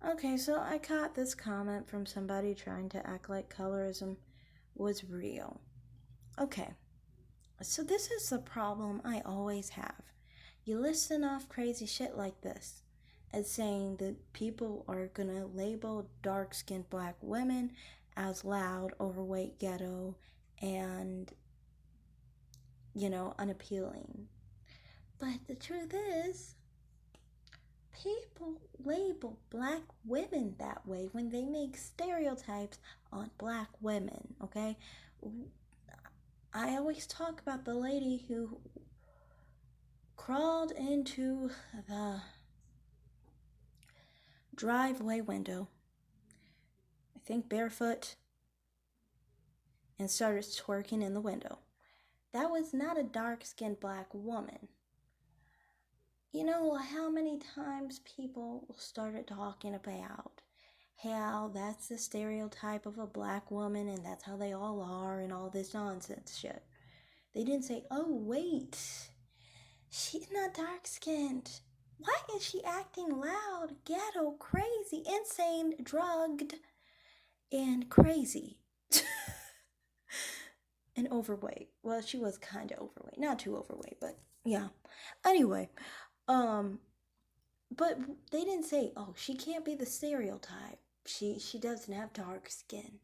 Okay, so I caught this comment from somebody trying to act like colorism was real. Okay, so this is the problem I always have. You list enough crazy shit like this as saying that people are gonna label dark skinned black women as loud, overweight, ghetto, and, unappealing. But the truth is, people label black women that way when they make stereotypes on black women, okay? I always talk about the lady who crawled into the driveway window, I think barefoot, and started twerking in the window. That was not a dark skinned black woman. You know how many times people started talking about how that's the stereotype of a black woman and that's how they all are and all this nonsense shit. They didn't say, oh, wait, she's not dark skinned. Why is she acting loud, ghetto, crazy, insane, drugged, and crazy? And overweight. Well, she was kind of overweight. Not too overweight, but yeah. Anyway, um, but they didn't say, oh, she can't be the stereotype. She doesn't have dark skin,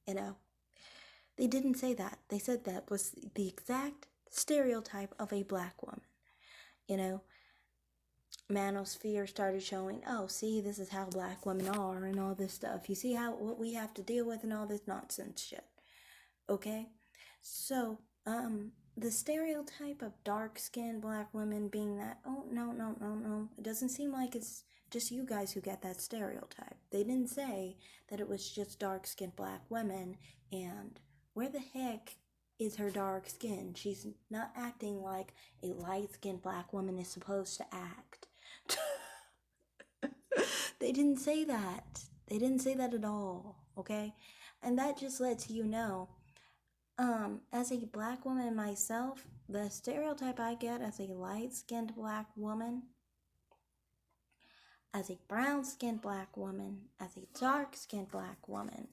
you know. They didn't say that. They said that was the exact stereotype of a black woman, you know. Manosphere started showing, oh, see, this is how black women are and all this stuff. You see how what we have to deal with and all this nonsense shit. Okay? So, the stereotype of dark-skinned black women being that, oh, no, no, no, no. It doesn't seem like it's just you guys who get that stereotype. They didn't say that it was just dark-skinned black women, and where the heck is her dark skin? She's not acting like a light-skinned black woman is supposed to act. They didn't say that. They didn't say that at all, okay? And that just lets you know, as a black woman myself, the stereotype I get as a light-skinned black woman, as a brown-skinned black woman, as a dark-skinned black woman,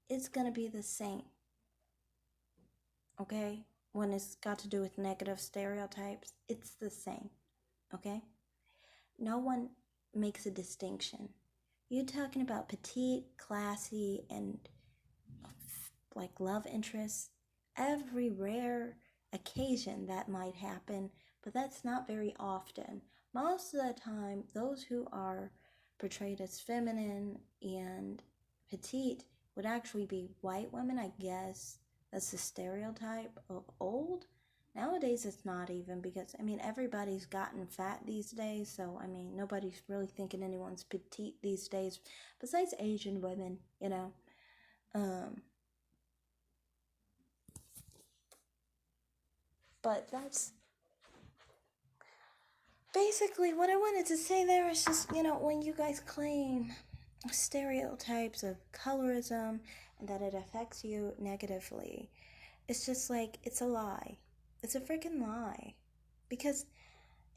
it's gonna be the same, okay? When it's got to do with negative stereotypes, it's the same, okay? No one makes a distinction. You're talking about petite, classy, and like love interests. Every rare occasion that might happen, but that's not very often. Most of the time, those who are portrayed as feminine and petite would actually be white women, I guess. That's the stereotype of old. Nowadays, it's not even because, I mean, everybody's gotten fat these days, so, I mean, nobody's really thinking anyone's petite these days, besides Asian women, you know. But that's basically what I wanted to say there is just, when you guys claim stereotypes of colorism and that it affects you negatively, it's just like, it's a lie. It's a freaking lie. Because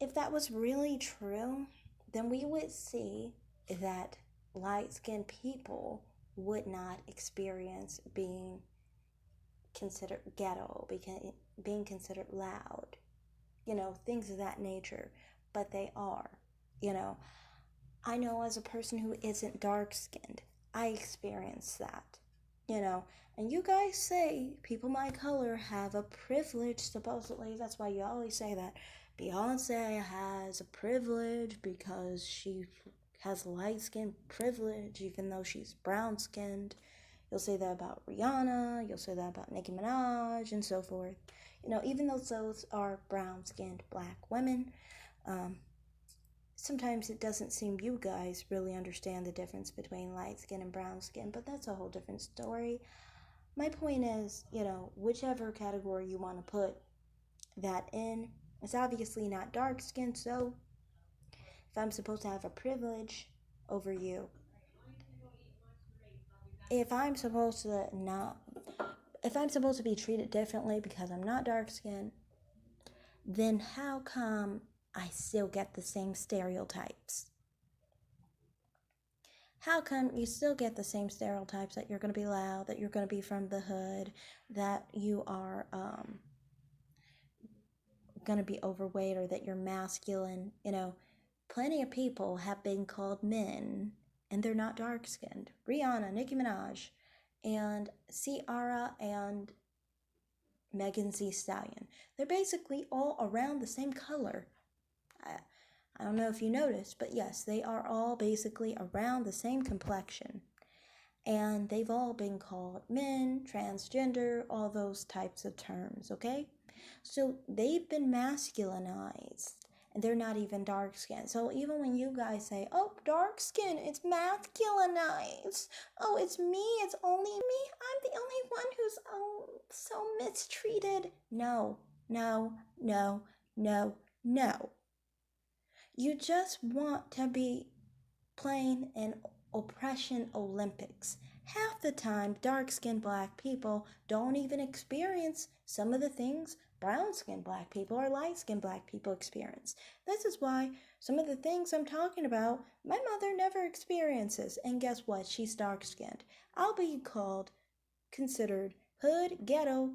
if that was really true, then we would see that light skinned people would not experience being considered ghetto, being considered loud, things of that nature. But they are, you know. I know as a person who isn't dark skinned, I experience that, you know. And you guys say people my color have a privilege, supposedly. That's why you always say that. Beyonce has a privilege because she has light skin privilege, even though she's brown skinned. You'll say that about Rihanna, you'll say that about Nicki Minaj, and so forth. Even though those are brown skinned black women, um, sometimes it doesn't seem you guys really understand the difference between light skin and brown skin, but that's a whole different story. My point is, whichever category you want to put that in, it's obviously not dark skin, so if I'm supposed to have a privilege over you, if I'm supposed to not, if I'm supposed to be treated differently because I'm not dark skinned, then how come I still get the same stereotypes? how come you still get the same stereotypes that you're going to be loud, that you're going to be from the hood, that you are going to be overweight, or that you're masculine? Plenty of people have been called men and they're not dark skinned. Rihanna, Nicki Minaj, and Ciara, and Megan Thee Stallion. They're basically all around the same color. I, I don't know if you noticed, but yes, they are all basically around the same complexion. And they've all been called men, transgender, all those types of terms, okay? So they've been masculinized and they're not even dark skinned. So even when you guys say, oh, dark skin, it's masculinized. Oh, it's me, it's only me. I'm the only one who's so mistreated. No, no, no, no, no. You just want to be playing in oppression Olympics. Half the time, dark skinned black people don't even experience some of the things brown skinned black people or light skinned black people experience. This is why some of the things I'm talking about, my mother never experiences. And guess what? She's dark skinned. I'll be considered hood, ghetto,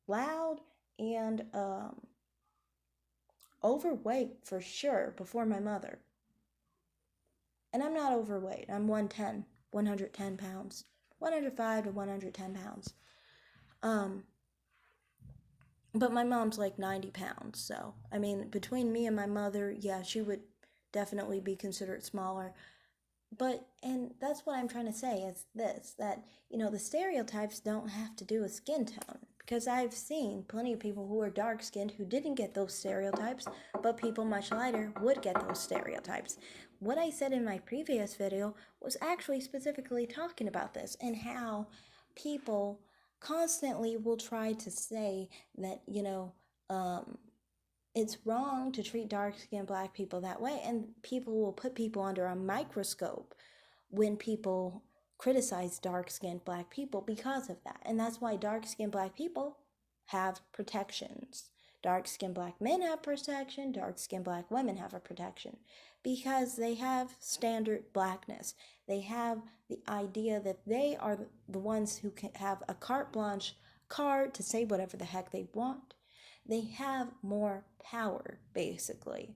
loud, and overweight for sure before my mother. And I'm not overweight. I'm 110 pounds. 105 to 110 pounds. Um, but my mom's like 90 pounds. So, I mean, between me and my mother, yeah, she would definitely be considered smaller. But, and that's what I'm trying to say is this, that, the stereotypes don't have to do with skin tone. Because I've seen plenty of people who are dark skinned who didn't get those stereotypes, but people much lighter would get those stereotypes. What I said in my previous video was actually specifically talking about this and how people constantly will try to say that, it's wrong to treat dark skinned black people that way, and people will put people under a microscope when people criticize dark skinned black people because of that. And that's why dark skinned black people have protections. Dark skinned black men have protection, dark skinned black women have a protection because they have standard blackness. They have the idea that they are the ones who can have a carte blanche card to say whatever the heck they want. They have more power, basically.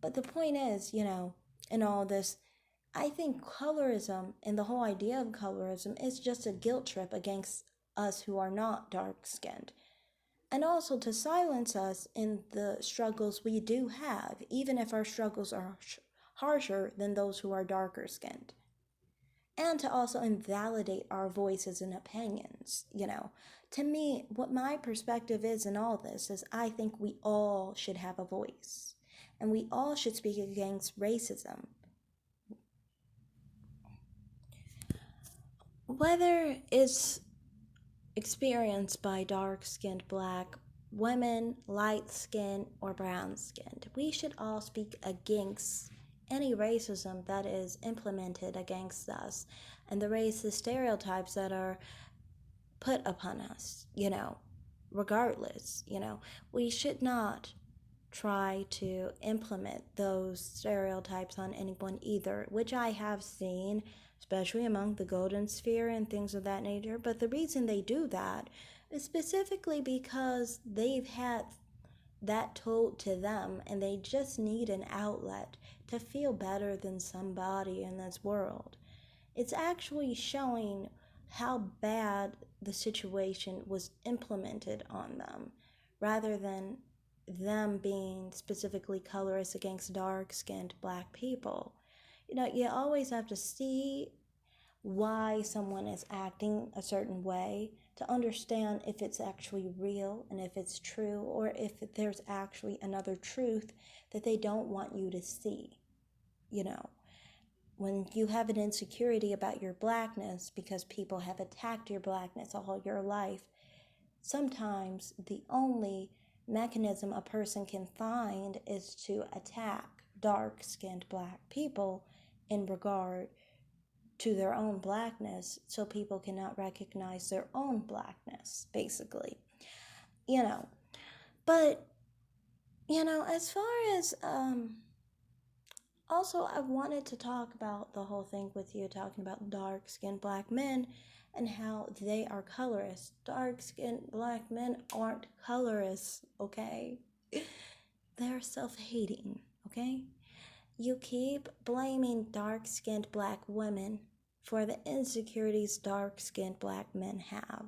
But the point is, in all this, I think colorism and the whole idea of colorism is just a guilt trip against us who are not dark skinned. And also to silence us in the struggles we do have, even if our struggles are harsher than those who are darker skinned. And to also invalidate our voices and opinions. To me, what my perspective is in all this is I think we all should have a voice. And we all should speak against racism. Whether it's experienced by dark-skinned black women, light-skinned, or brown-skinned, we should all speak against any racism that is implemented against us and the racist stereotypes that are put upon us, regardless, we should not try to implement those stereotypes on anyone either, which I have seen, especially among the golden sphere and things of that nature. But the reason they do that is specifically because they've had that told to them and they just need an outlet to feel better than somebody in this world. It's actually showing how bad the situation was implemented on them rather than them being specifically colorist against dark-skinned black people. You always have to see why someone is acting a certain way to understand if it's actually real and if it's true, or if there's actually another truth that they don't want you to see. When you have an insecurity about your blackness because people have attacked your blackness all your life, sometimes the only mechanism a person can find is to attack dark-skinned black people in regard to their own blackness, so people cannot recognize their own blackness, basically. But as far as Also, I wanted to talk about the whole thing with you, talking about dark-skinned black men and how they are colorist. Dark-skinned black men aren't colorists, okay? They're self-hating, okay? You keep blaming dark-skinned black women for the insecurities dark-skinned black men have.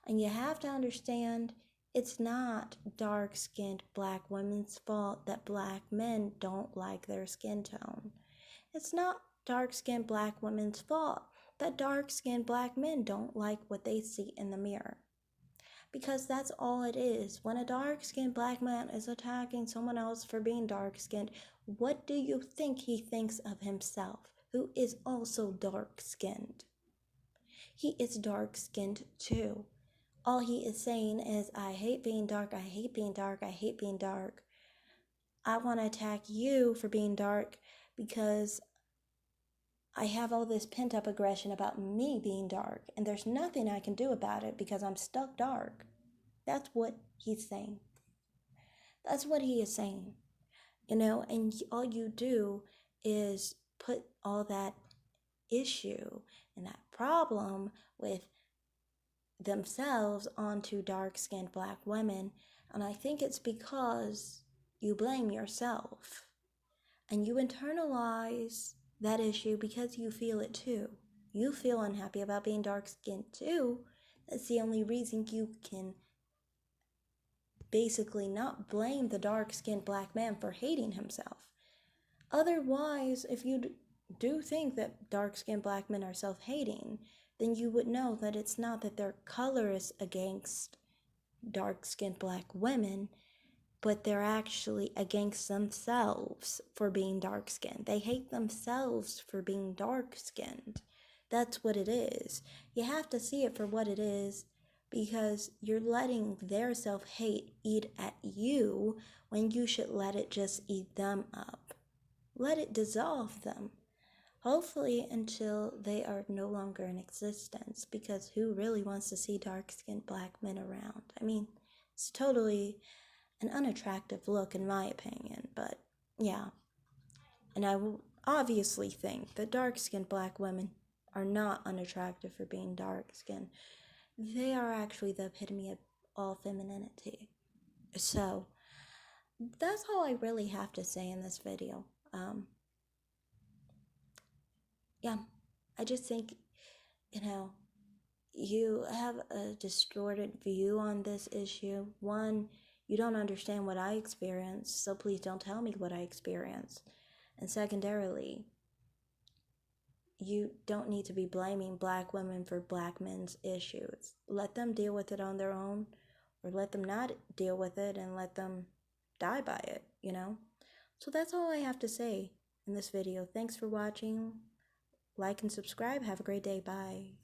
And you have to understand, it's not dark-skinned black women's fault that black men don't like their skin tone. It's not dark-skinned black women's fault that dark-skinned black men don't like what they see in the mirror. Because that's all it is. When a dark-skinned black man is attacking someone else for being dark-skinned, what do you think he thinks of himself, who is also dark-skinned? He is dark-skinned too. All he is saying is, I hate being dark, I hate being dark, I hate being dark. I want to attack you for being dark because I have all this pent-up aggression about me being dark, and there's nothing I can do about it because I'm stuck dark. That's what he's saying. That's what he is saying. And all you do is put all that issue and that problem with themselves onto dark-skinned black women, and I think it's because you blame yourself and you internalize that issue because you feel it too. You feel unhappy about being dark-skinned too. That's the only reason you can basically not blame the dark-skinned black man for hating himself. Otherwise, if you do think that dark-skinned black men are self-hating, then you would know that it's not that they're colorist against dark-skinned black women, but they're actually against themselves for being dark-skinned. They hate themselves for being dark-skinned. That's what it is. You have to see it for what it is, because you're letting their self-hate eat at you when you should let it just eat them up. Let it dissolve them. Hopefully until they are no longer in existence, because who really wants to see dark-skinned black men around? I mean, it's totally an unattractive look in my opinion, but yeah. And I will obviously think that dark-skinned black women are not unattractive for being dark-skinned. They are actually the epitome of all femininity. So, that's all I really have to say in this video. Yeah, I just think, you have a distorted view on this issue. One, you don't understand what I experienced, so please don't tell me what I experienced. And secondarily, you don't need to be blaming black women for black men's issues. Let them deal with it on their own, or let them not deal with it and let them die by it, So that's all I have to say in this video. Thanks for watching. Like and subscribe. Have a great day. Bye.